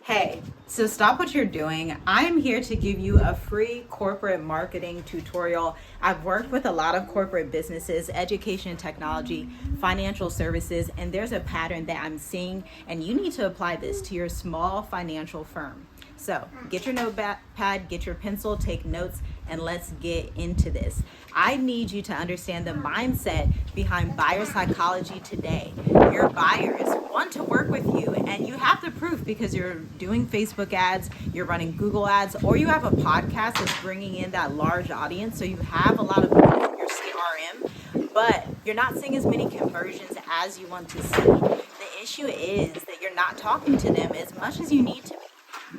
Hey, so stop what you're doing. I'm here to give you a free corporate marketing tutorial. I've worked with a lot of corporate businesses, education and technology, financial services, and there's a pattern that I'm seeing, and you need to apply this to your small financial firm. So get your notepad, get your pencil, take notes, and let's get into this. I need you to understand the mindset behind buyer psychology today. Your buyers want to work with you, and you have the proof because you're doing Facebook ads, you're running Google ads, or you have a podcast that's bringing in that large audience. So you have a lot of people in your CRM, but you're not seeing as many conversions as you want to see. The issue is that you're not talking to them as much as you need to be.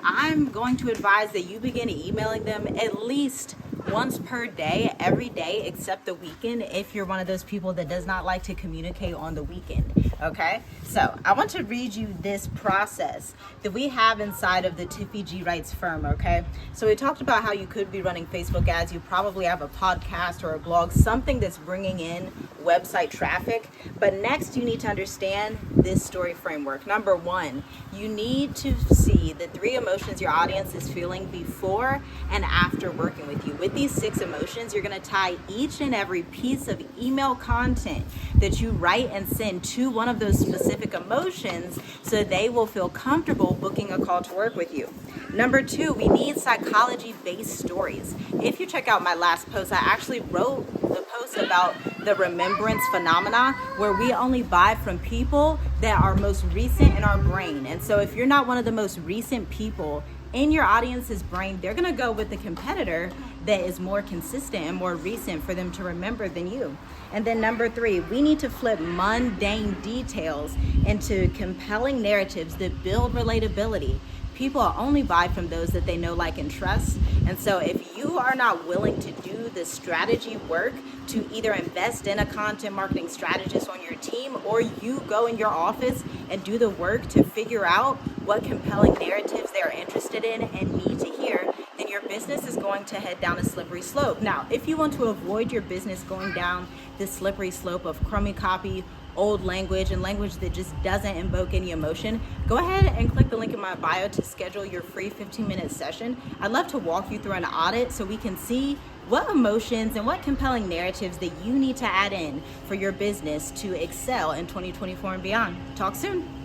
I'm going to advise that you begin emailing them at least once per day, every day except the weekend, if you're one of those people that does not like to communicate on the weekend. Okay, so I want to read you this process that we have inside of the Tiffy G. Wright's firm. Okay, so we talked about how you could be running Facebook ads. You probably have a podcast or a blog, something that's bringing in website traffic. But next, you need to understand this story framework. Number one, you need to see the three emotions your audience is feeling before and after working with you. With these 6 emotions, you're going to tie each and every piece of email content that you write and send to one of those specific emotions so they will feel comfortable booking a call to work with you. Number 2, we need psychology-based stories. If you check out my last post, I actually wrote the post about the remembrance phenomena, where we only buy from people that are most recent in our brain. And so if you're not one of the most recent people in your audience's brain, they're gonna go with the competitor that is more consistent and more recent for them to remember than you. And then number 3, we need to flip mundane details into compelling narratives that build relatability. People only buy from those that they know, like, and trust. And so if you are not willing to do the strategy work to either invest in a content marketing strategist on your team, or you go in your office and do the work to figure out what compelling narratives they're interested in and need to hear, then your business is going to head down a slippery slope. Now, if you want to avoid your business going down this slippery slope of crummy copy, old language, and language that just doesn't invoke any emotion, go ahead and click the link in my bio to schedule your free 15-minute session. I'd love to walk you through an audit so we can see what emotions and what compelling narratives that you need to add in for your business to excel in 2024 and beyond. Talk soon.